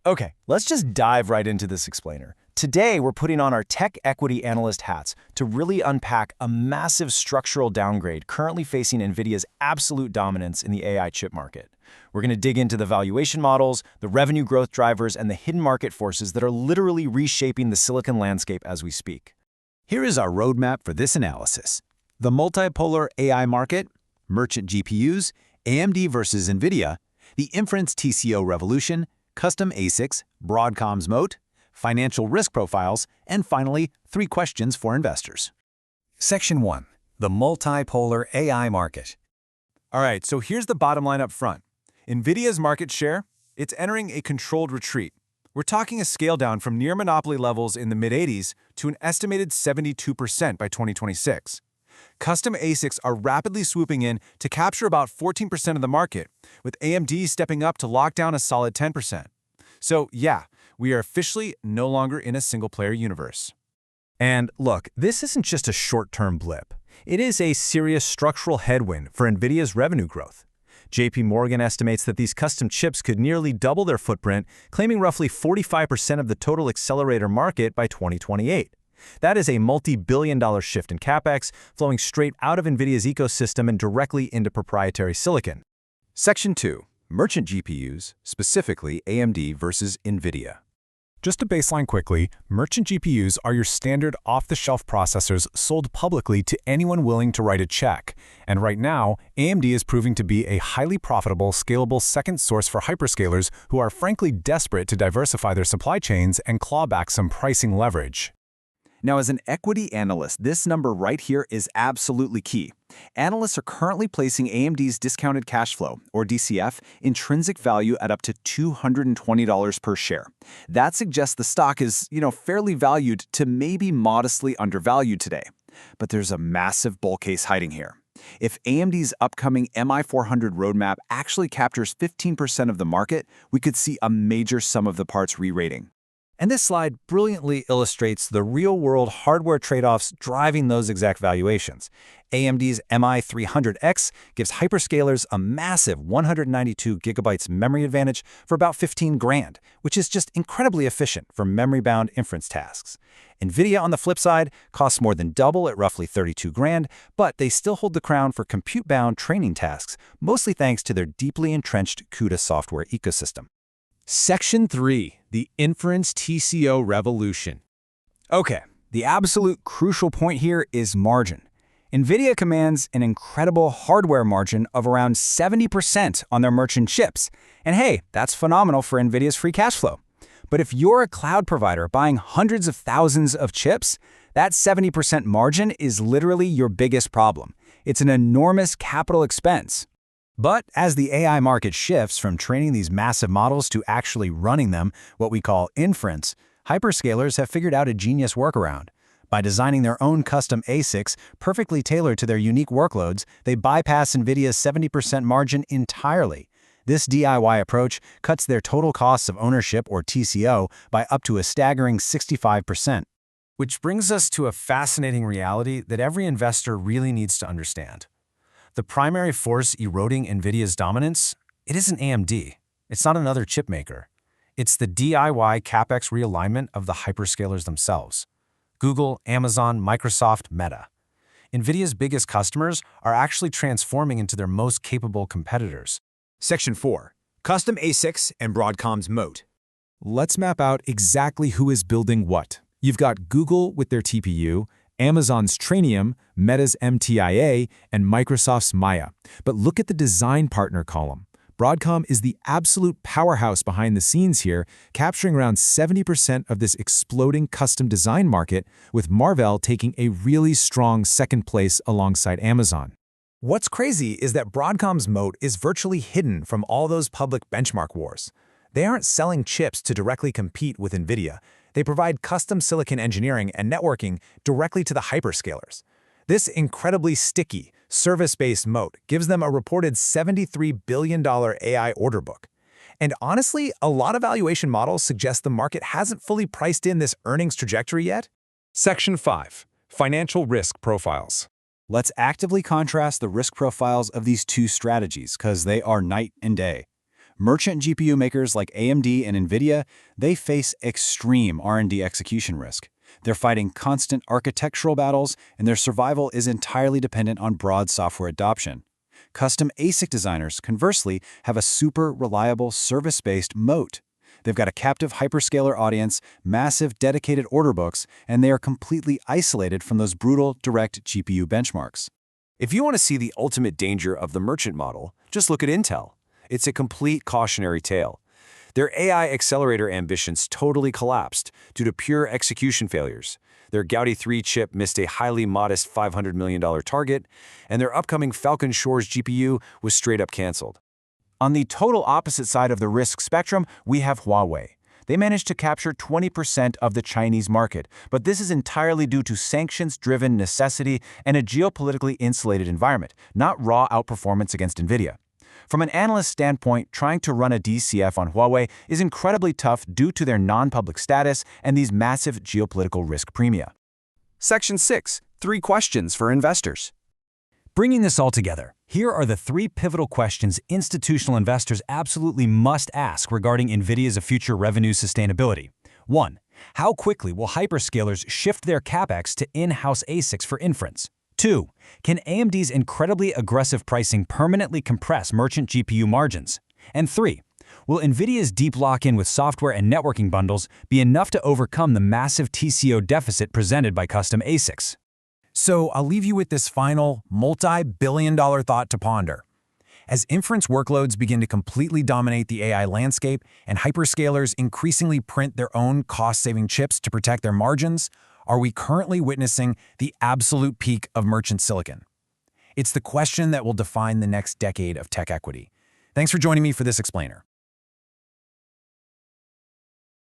Okay, let's just dive right into this explainer. Today, we're putting on our tech equity analyst hats to really unpack a massive structural downgrade currently facing Nvidia's absolute dominance in the AI chip market. We're going to dig into the valuation models, the revenue growth drivers, and the hidden market forces that are literally reshaping the silicon landscape as we speak. Here is our roadmap for this analysis. The multipolar AI market, merchant GPUs, AMD versus Nvidia, the inference TCO revolution, custom ASICs, Broadcom's moat, financial risk profiles, and finally, 3 questions for investors. Section 1. The multipolar AI market. All right, so here's the bottom line up front. Nvidia's market share, it's entering a controlled retreat. We're talking a scale down from near monopoly levels in the mid-80s to an estimated 72% by 2026. Custom ASICs are rapidly swooping in to capture about 14% of the market, with AMD stepping up to lock down a solid 10%. So yeah, we are officially no longer in a single-player universe. And look, this isn't just a short-term blip. It is a serious structural headwind for Nvidia's revenue growth. JP Morgan estimates that these custom chips could nearly double their footprint, claiming roughly 45% of the total accelerator market by 2028. That is a multi-billion-dollar shift in CapEx, flowing straight out of Nvidia's ecosystem and directly into proprietary silicon. Section 2. Merchant GPUs, specifically AMD versus Nvidia. Just to baseline quickly, merchant GPUs are your standard off-the-shelf processors sold publicly to anyone willing to write a check. And right now, AMD is proving to be a highly profitable, scalable second source for hyperscalers who are frankly desperate to diversify their supply chains and claw back some pricing leverage. Now, as an equity analyst, this number right here is absolutely key. Analysts are currently placing AMD's discounted cash flow, or DCF, intrinsic value at up to $220 per share. That suggests the stock is, fairly valued to maybe modestly undervalued today. But there's a massive bull case hiding here. If AMD's upcoming MI400 roadmap actually captures 15% of the market, we could see a major sum of the parts re-rating. And this slide brilliantly illustrates the real-world hardware trade-offs driving those exact valuations. AMD's MI300X gives hyperscalers a massive 192 gigabytes memory advantage for about $15,000, which is just incredibly efficient for memory-bound inference tasks. Nvidia, on the flip side, costs more than double at roughly $32,000, but they still hold the crown for compute-bound training tasks, mostly thanks to their deeply entrenched CUDA software ecosystem. Section 3. The inference TCO revolution. Okay, the absolute crucial point here is margin. Nvidia commands an incredible hardware margin of around 70% on their merchant chips. And hey, that's phenomenal for Nvidia's free cash flow. But if you're a cloud provider buying hundreds of thousands of chips, that 70% margin is literally your biggest problem. It's an enormous capital expense. But as the AI market shifts from training these massive models to actually running them, what we call inference, hyperscalers have figured out a genius workaround. By designing their own custom ASICs perfectly tailored to their unique workloads, they bypass Nvidia's 70% margin entirely. This DIY approach cuts their total costs of ownership, or TCO, by up to a staggering 65%. Which brings us to a fascinating reality that every investor really needs to understand. The primary force eroding Nvidia's dominance, it isn't AMD. It's not another chip maker. It's the DIY CapEx realignment of the hyperscalers themselves. Google, Amazon, Microsoft, Meta. Nvidia's biggest customers are actually transforming into their most capable competitors. Section 4. Custom ASICs and Broadcom's moat. Let's map out exactly who is building what. You've got Google with their TPU, Amazon's Trainium, Meta's MTIA, and Microsoft's Maya. But look at the design partner column. Broadcom is the absolute powerhouse behind the scenes here, capturing around 70% of this exploding custom design market, with Marvell taking a really strong second place alongside Amazon. What's crazy is that Broadcom's moat is virtually hidden from all those public benchmark wars. They aren't selling chips to directly compete with Nvidia. They provide custom silicon engineering and networking directly to the hyperscalers. This incredibly sticky, service-based moat gives them a reported $73 billion AI order book. And honestly, a lot of valuation models suggest the market hasn't fully priced in this earnings trajectory yet. Section 5. Financial risk profiles. Let's actively contrast the risk profiles of these two strategies because they are night and day. Merchant GPU makers like AMD and Nvidia, they face extreme R&D execution risk. They're fighting constant architectural battles, and their survival is entirely dependent on broad software adoption. Custom ASIC designers, conversely, have a super reliable service-based moat. They've got a captive hyperscaler audience, massive dedicated order books, and they are completely isolated from those brutal direct GPU benchmarks. If you want to see the ultimate danger of the merchant model, just look at Intel. It's a complete cautionary tale. Their AI accelerator ambitions totally collapsed due to pure execution failures. Their Gaudi 3 chip missed a highly modest $500 million target, and their upcoming Falcon Shores GPU was straight up canceled. On the total opposite side of the risk spectrum, we have Huawei. They managed to capture 20% of the Chinese market, but this is entirely due to sanctions-driven necessity and a geopolitically insulated environment, not raw outperformance against Nvidia. From an analyst standpoint, trying to run a DCF on Huawei is incredibly tough due to their non-public status and these massive geopolitical risk premia. Section 6. 3 questions for investors. Bringing this all together, here are the 3 pivotal questions institutional investors absolutely must ask regarding Nvidia's future revenue sustainability. 1. How quickly will hyperscalers shift their capex to in-house ASICs for inference? 2. Can AMD's incredibly aggressive pricing permanently compress merchant GPU margins? And 3. Will Nvidia's deep lock-in with software and networking bundles be enough to overcome the massive TCO deficit presented by custom ASICs? So I'll leave you with this final, multi-billion-dollar thought to ponder. As inference workloads begin to completely dominate the AI landscape and hyperscalers increasingly print their own cost-saving chips to protect their margins, are we currently witnessing the absolute peak of merchant silicon? It's the question that will define the next decade of tech equity. Thanks for joining me for this explainer.